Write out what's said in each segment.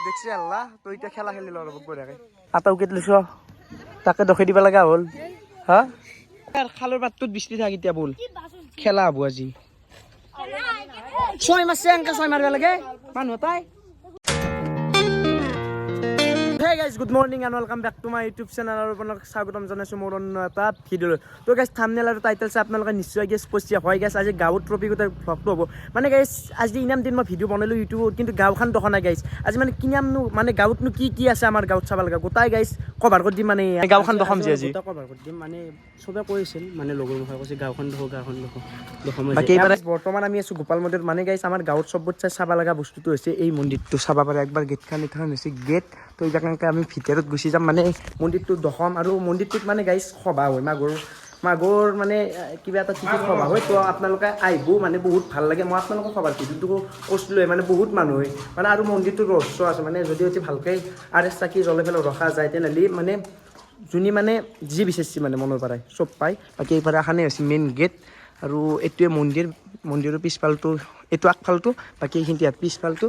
দেখছি আল্লাহ তো এতিয়া খেলা খেলি লব বঢ়িয়াকে আটা উকেট লৈছ তাকে দখে দিবা লগা হ'ল হা খালৰ পাতটোত বৃষ্টি থাক এতিয়া বল খেলা হব আজি ছয় মাছে এনকে ছয় মাৰিব লাগে মানুহ তাই Hey guys, good morning and welcome back to my YouTube channel. আৰু আপোনাক স্বাগতম জনাইছো মোৰ অন্য এটা ভিডিঅ'। তো গাইস থাম্বনেল আৰু টাইটেল চাই আপোনালোকে নিশ্চয় গেছ কৰিছে হয় গাইস আজি গাঁৱৰ ট্ৰপিকতে ভ্লগটো হ'ব মানে গাইস আজি ইনাম দিন মই ভিডিঅ' বনালো ইউটিউবত কিন্তু গাঁওখন দেখা নাই গাইস আজি মানে কিনামনো মানে গাঁৱতনো কি আছে আমাৰ গাঁৱত চাব লগা গোটাই গাইস কভাৰ কৰি দিম মানে গাঁওখন দেখাম যে আজি গোটা কভাৰ কৰি দিম মানে সবে কৈছিল মানে লগৰ মুখে কৈছে গাঁওখন দেখো বাকি এবাৰ বৰ্তমান আমি আছো গোপাল মন্দিৰত মানে গাইস আমাৰ গাঁৱত সবতছে চাব লগা বস্তুটো হৈছে এই মন্দিৰটো চাব পাৰে একবাৰ গেটখন এখান হৈছে গেট তো এইবাৰ আমি ভিতৰত গুচি যাম মানে মন্দিৰটো দখম আৰু মন্দিৰটোত মানে গাইস সভা হয় মাঘৰ মানে কিবা এটা তিথি সভা হয় তো আপোনালোকে আহিব মানে বহুত ভাল লাগে মই আপোনালোকক সভাৰ ভিডিঅ'টো কৈছিলোঁ মানে বহুত মানুহ হয় মানে আৰু মন্দিৰটোৰ ৰহস্য আছে মানে যদি অতি ভালকৈ আৰ এছ চাকি জ্বলাই পেলাই ৰখা যায় তেনেহ'লে মানে যোনে মানে যি বিচাৰিছে মানে মনৰ পৰাই চব পায় বাকী এইফালে এখানে হৈছে মেইন গেট আৰু এইটোৱে মন্দিৰৰ পিছফালটো এইটো আগফালটো বাকী এইখিনি ইয়াত পিছফালটো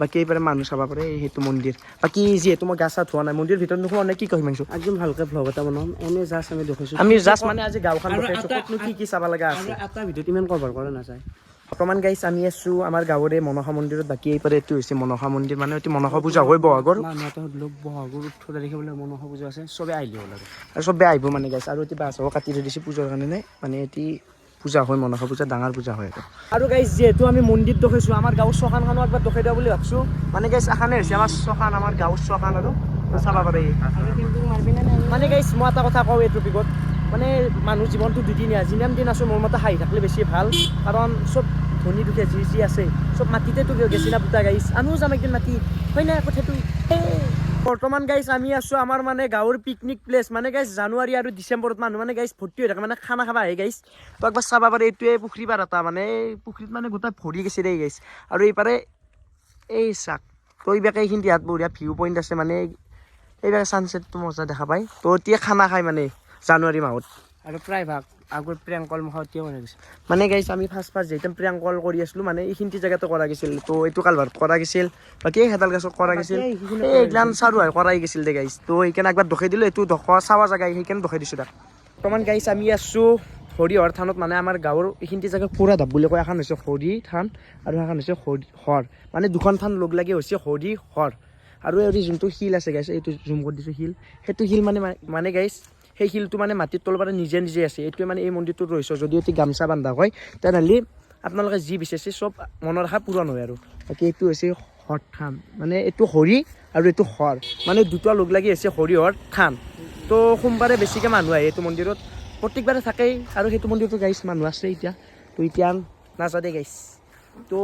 বাকী এইফালে মানুহ চাব পাৰে সেইটো মন্দিৰ বাকী যিহেতু মই গা চা ধোৱা নাই মন্দিৰ ভিতৰত নোহোৱা নাই কি কয় মাংস একদম ভালকৈ ভ্লগ এটা বনাম এনে জাষ্ট আমি দেখিছোঁ আমি জাষ্ট মানে আজি গাঁওখন দেখাইছোঁ ক'তনো কি চাব লগা আছে এটা ভিডিঅ'ত ইমান কভাৰ কৰা নাযায় বৰ্তমান গাইছ আমি আছোঁ আমাৰ গাঁৱৰে মনসা মন্দিৰত বাকী এইফালে এইটো হৈছে মনসা মন্দিৰ মানে এইটো মনসা পূজা হয় বহাগৰ বহাগৰ 18 তাৰিখে বোলে মনসা পূজা আছে চবে আহিব লাগে আৰু চবে আহিব মানে গাইছ আৰু এতিয়া বাছ কাটি থৈ দিছে পূজাৰ কাৰণে মানে এটি পূজা হয় মনসা পূজা ডাঙৰ পূজা হয় আৰু গাইছ যিহেতু আমি মন্দিৰ দেখাইছোঁ আমাৰ গাঁৱৰ চখানখনো একবাৰ দেখাই দিয়া বুলি ভাবিছোঁ মানে গাইছ এখানে হৈছে আমাৰ চখান আমাৰ গাঁৱৰ চখান আৰু চাব পাৰে মানে গাইছ মই এটা কথা কওঁ এই টপিকত মানে মানুহ জীৱনটো দুদিনীয়া যিমান দিন আছোঁ মোৰ মতে হাঁহি থাকিলে বেছি ভাল কাৰণ চব ধনী দুখীয়া যি আছে চব মাটিতেতো গেছি না পুতা গাইছ আমিও যাম একদিন মাটি হয় না কথাটো বৰ্তমান গাইছ আমি আছোঁ আমাৰ মানে গাঁৱৰ পিকনিক প্লেচ মানে গাইছ জানুৱাৰী আৰু ডিচেম্বৰত মানুহ মানে গাইছ ভৰ্তি হৈ থাকে মানে খানা খাব আহে গাইছ তো একবাৰ চাব পাৰে এইটোৱে পুখুৰী পাৰ এটা মানে পুখুৰীত মানে গোটেই ভৰি গৈছে দেই গাইছ আৰু এইপাৰে এই চাক তো এইবাকে এইখিনি ইয়াত বঢ়িয়া ভিউ পইণ্ট আছে মানে এইবাৰ ছানছেটটো মজা দেখা পায় তো এতিয়া খানা খায় মানে জানুৱাৰী মাহত আৰু প্ৰায়ভাগ আগৰ প্ৰিয়াংকল মহতীয়া হৈ গৈছে মানে গাইছ আমি ফাৰ্ষ্ট যেতিয়া প্ৰিয়াংকল কৰি আছিলোঁ মানে এইখিনি জেগাতে কৰা গৈছিল তো এইটো কালভাৰত কৰা গৈছিল বাকী এই হেতাল গছত কৰা গৈছিল এইগিলান চাৰু হয় কৰাই গৈছিল দে গাইছ তো সেইকাৰণে একবাৰ দেখাই দিলোঁ এইটো চাব জেগা সেইকাৰণে দেখাই দিছোঁ তাক বৰ্তমান গাইছ আমি আছোঁ হৰিহৰ থানত মানে আমাৰ গাঁৱৰ এইখিনি জেগা পুৰা ধাপ বুলি কয় এখন হৈছে হৰি থান আৰু এখন হৈছে হৰ মানে দুখন থান লগ লাগি হৈছে হৰি হৰ আৰু এই যোনটো শিল আছে গাইছ এইটো জুম কৰি দিছোঁ শিল সেইটো শিল মানে গাইছ সেই শিলটো মানে মাটিৰ তলৰ পৰা নিজে আছে এইটোৱে মানে এই মন্দিৰটোত ৰৈছে যদি এটি গামচা বান্ধা হয় তেনেহ'লে আপোনালোকে যি বিচাৰিছে চব মনৰ আশা পূৰণ হয় আৰু বাকী এইটো হৈছে হৰ থান মানে এইটো হৰি আৰু এইটো হৰ মানে দুটা লগ লাগি আছে হৰিহৰ থান তো সোমবাৰে বেছিকৈ মানুহ আহে এইটো মন্দিৰত প্ৰত্যেকবাৰে থাকেই আৰু সেইটো মন্দিৰটো গাইছ মানুহ আছে এতিয়া তো এতিয়া নাযাদে গাইছ তো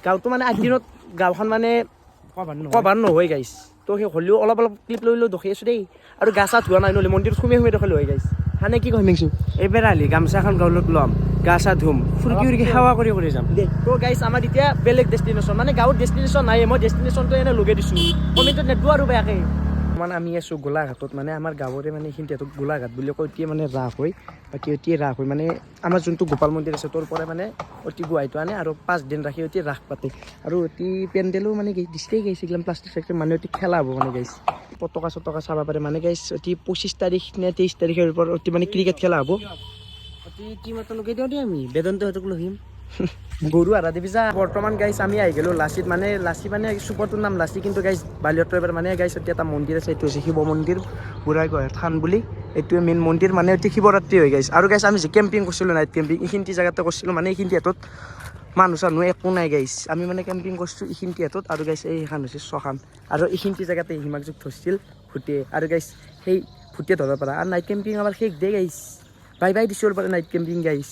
গাঁৱটো মানে আগদিনত গাঁওখন মানে কভাৰ নহয় গাইছ তো সেই হ'লেও অলপ ক্লিপ লৈ দেখি আছোঁ দেই আৰু গা চা ধোৱা নাই নহ'লে মন্দিৰত সোমাই দেখালোঁ হৈ গাইছ হানে কি কয় মিংছোঁ এইবাৰ আহিলে গামচাখন গাঁৱত ল'ম গা চা ধুম ফুৰকি সেৱা কৰি যাম দেই তো গাইছ আমাৰ এতিয়া বেলেগ ডেষ্টিনেশ্যন মানে গাঁৱৰ ডেষ্টিনেশ্যন নাই মই ডেষ্টিনেশ্যনটো এনে লগাই দিছোঁ কমেণ্টত নেদোঁ আৰু বেয়াকৈ মানে আমি আছোঁ গোলাঘাটত মানে আমাৰ গাঁৱৰে মানে এইখিনি গোলাঘাট বুলি কয় এতিয়া মানে ৰাস হয় বাকী এতিয়া ৰাস হয় মানে আমাৰ যোনটো গোপাল মন্দিৰ আছে তোৰ পৰাই মানে অতি গুৱাহাটীটো আনে আৰু 5 দিন ৰাখি অতি ৰাস পাতে আৰু অতি পেণ্ডেলো মানে ডিষ্ট্ৰিক্ট গাইছে এইগিলাম প্লাষ্টিক চাষ্টিক মানে অতি খেলা হ'ব মানে গাইছে পতকা চতকা চাব পাৰে মানে গাইছ অতি 25 তাৰিখ নে 23 তাৰিখৰ পৰা অতি মানে ক্ৰিকেট খেলা হ'ব অতি টিম এটা লগাই দিওঁ দেই আমি বেদন্তহঁতক লহিম গৰু আধা দিবি যা বৰ্তমান গাইছ আমি আহি গ'লোঁ লাচিত মানে চুপৰটোৰ নাম লাচি কিন্তু গাইছ বালিহঁতৰ এবাৰ মানে গাইছ এতিয়া এটা মন্দিৰ আছে এইটো হৈছে শিৱ মন্দিৰ বুঢ়াই গৈ থান বুলি এইটোৱে মেইন মন্দিৰ মানে অতি শিৱৰাত্ৰি হৈ গাইছ আৰু গাইছ আমি যে কেম্পিং কৰিছিলোঁ নাইট কেম্পিং এইখিনি জেগাতে কৰিছিলোঁ মানে এইখিনি হাতত মানুহ চানুহ একো নাই গাইছ আমি মানে কেম্পিং কৰিছোঁ এইখিনি হাতত আৰু গাইছ এইখন হৈছে চখান আৰু এইখিনি জেগাতে হিমাক যুগ ধৰিছিল ভূটিয়ে আৰু গাইছ সেই ভূটিয়ে ধৰিব পৰা আৰু নাইট কেম্পিং আমাৰ শেষ দে গাইছ বাই দিছোঁ পৰা নাইট কেম্পিং গাইছ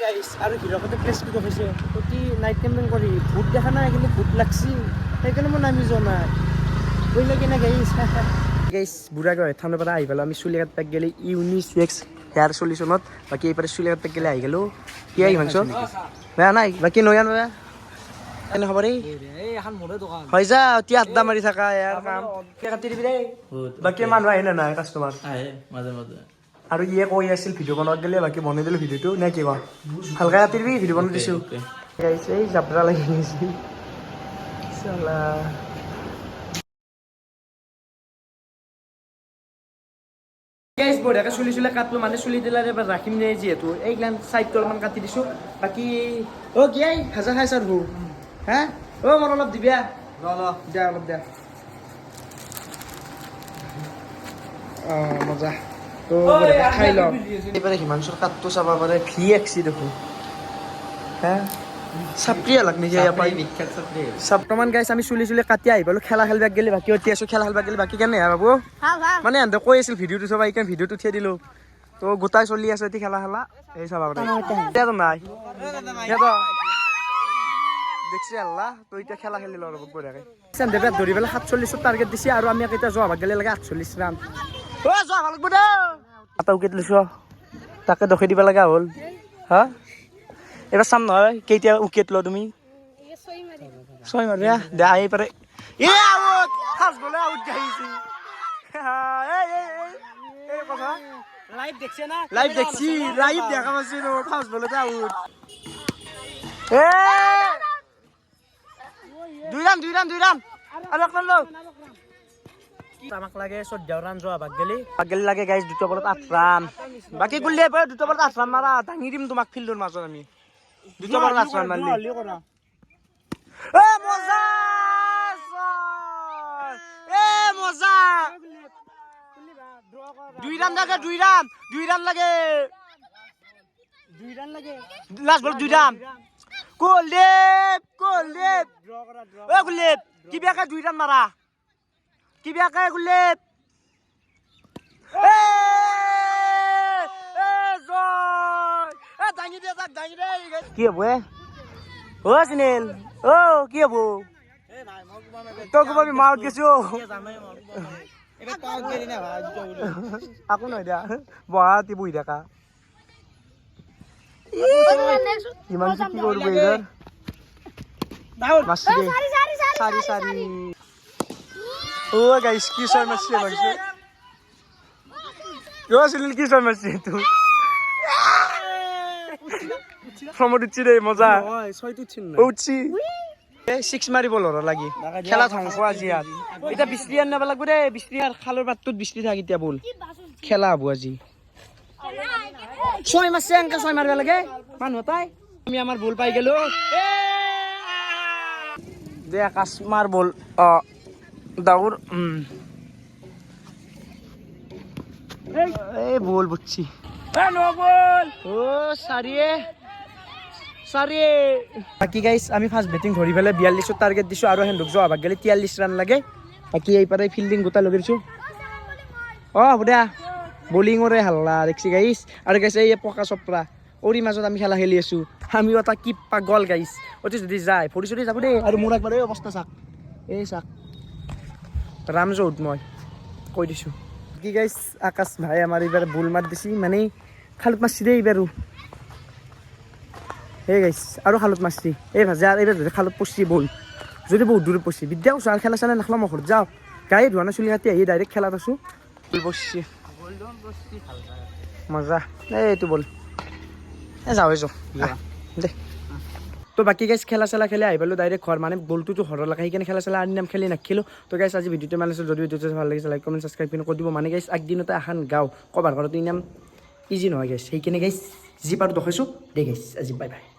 গাইছ আৰু হিৰকতে প্লেচটো দেখাইছে অতি নাইট কেম্পিং কৰি ভূত দেখা নাই কিন্তু ভূত লাগছি সেইকাৰণে মই নামি যোৱা নাই কৰিলে কেনে গাইছ বুঢ়া গৈ থানৰ পৰা আহি পেলাই আমি চুলিঘাট পেক গ'লে ইউনিচেক্স হেয়াৰ চলিউশ্যনত বাকী এইফালে চুলিঘাট পেক গ'লে আহি গ'লোঁ কি আহি ভাংছ বেয়া নাই বাকী নয়া এনে খবৰ হৈ যা অতি আড্ডা মাৰি থাকা ইয়াৰ কাম কাটি দিবি দেই বাকী মানুহ আহে নে নাই কাষ্টমাৰ আহে মাজে আৰু ইয়ে কৈ আছিল ভিডিঅ' বনাব গ'লে বাকী বনাই দিলোঁ ভিডিঅ'টো নে কি ভালকৈ কাটি দিবি ভিডিঅ' বনাই দিছোঁ এই জাবৰা লাগি গৈছে চালা গাইজ বঢ়িয়াকৈ চুলি কাটলো মানে চুলি দিলাৰ এবাৰ ৰাখিম নে যিহেতু এইগিলান চাইডটো অলপমান কাটি দিছোঁ বাকী অ' গিয়াই ভাজা খাই ছাৰ হো হা অ' মোৰ অলপ দিবিয়া দিয়া অলপ দিয়া অঁ মজা তো খাই লওঁ এইবাৰে হিমাংশুৰ কাঠটো চাব পাৰে VXC দেখোন হা চাপ্ৰিয়া লাগ নেকি বৰ্তমান গাইছ আমি চুলি কাটি আহি পালোঁ খেলা খেলিবাক গেলি বাকী অতি আছোঁ খেলা খেলিবাক গেলি বাকী কেনে বাবু মানে এহেঁতে কৈ আছিল ভিডিঅ'টো চাবা এইকাৰণে ভিডিঅ'টো উঠিয়াই দিলোঁ তো গোটাই চলি আছে এতিয়া খেলা এই চাবা নাই দেখছি আল্লাহ তো এতিয়া খেলা খেলি লওঁ ৰ'ব বঢ়িয়াকৈ ধৰি পেলাই 47 টাৰ্গেট দিছে আৰু আমি এতিয়া যোৱা ভাগ গেলে লাগে 48 ৰান যোৱা ভাল লাগব দে এটা উইকেট লৈছোঁ তাকে দখি দিব লগা হ'ল হা এবাৰ চাম নহয় কেইটা উইকেট ল তুমি 6 মাৰিয়া দে আহি পাৰে আউট ফাৰ্ষ্ট বলে আউট গাইছি লাইভ দেখছি লাইভ দেখা পাইছি ফাৰ্ষ্ট বলতে আউট দুই ৰান আৰু এক ৰান লওঁ আমাক লাগে 14 ৰান যোৱা ভাগ গেলি লাগে গাইজ 2 বলত 8 ৰান বাকী গুলিয়ে 2 বলত 8 ৰান মাৰা দাঙি দিম তোমাক ফিল্ডৰ মাজত আমি 2 বলত 8 ৰান মাৰলি মজা মজা 2 ৰান লাগে লাষ্ট বল 2 ৰান কুলদীপ কুলদীপ কি বেয়াকে 2 ৰান মাৰা কি বেয়াকে কুলদীপ কি হব চিনিল কি হব তই কবি মাউত গেছো আকৌ নহয় দিয়া বহাতি বহি থাকা ইমান কি কৰিব এইবাৰ চাৰি গাইছ কি ছয় মাৰছি চিনিল কি ছয় মাৰছি তোৰ ফ্ৰমত উঠছি দেই মজা উঠছি 6 মাৰিব ল'ৰা লাগি খেলা ধ্বংস আজি আৰু এতিয়া বিস্ত্ৰী আনিব লাগিব দেই বিস্ত্ৰী আৰু খালৰ পাতটোত বিস্ত্ৰী থাক এতিয়া বল খেলা হ'ব আজি 6 মাৰছে এনেকে 6 মাৰিব লাগে মানুহ তাই আমি আমাৰ বল পাই গেলো দে আকাশ মাৰ বল দাউৰ এই বল বুঝছি বাকি গাইছ আমি ফাৰ্ষ্ট বেটিং ধৰি পেলাই 42 টাৰ্গেট দিছোঁ আৰু হেন্দুক যোৱা ভাগ গেলি 43 ৰান লাগে বাকি এইপাৰে ফিল্ডিং গোটা লগাই দিছোঁ হ'ব দে বলিঙৰে হাল্লা দেখছি গাইছ আৰু গাইছ এই পকা চপৰা অৰি মাজত আমি খেলা খেলি আছোঁ আমিও এটা কি পাগল গাইছ অতি যদি যায় ফৰি চৰি যাব দেই আৰু মোৰ একবাৰ এই অৱস্থা চাক ৰামজৌত মই কৈ দিছোঁ কি গাইছ আকাশ ভাই আমাৰ এইবাৰ বুল মাত দিছি মানে খালত মাৰছি দেই এইবাৰো গাইছ আৰু খালত মাৰছি এই ভাজে আৰু এইবাৰ যদি খালত পৰছি বল যদি বহুত দূৰত পৰছি বিদ্যা কৈছোঁ আৰু খেলা চেলা নাখলা মই ঘৰত যাওঁ গায়ে ধোৱা নাই চুলি কাটি আহি ডাইৰেক্ট খেলাত আছোঁ বল পৰছি মজা এইটো বল যাওঁ দে তো বাকী গাইছ খেলা চেলা খেলি আহি পালোঁ ডাইৰেক্ট ঘৰ মানে বলটোতো ঘৰৰ লাগে সেইকাৰণে খেলা চেলা আনি নাম খেলি নাখিলোঁ তো গাইছ আজি ভিডিঅ'টো মানে যদি ভিডিঅ'টো ভাল লাগিছে লাইক কমেণ্ট ছাবস্ক্ৰাইব কৰি দিব মানে গাইছ একদিনতে এখন গাঁও কভাৰ কৰাটো ইনাম ইজি নহয় গাইছ সেইকাৰণে গাইছ যি পাৰোঁ দেখাইছোঁ দে গাইছ আজি বাই বাই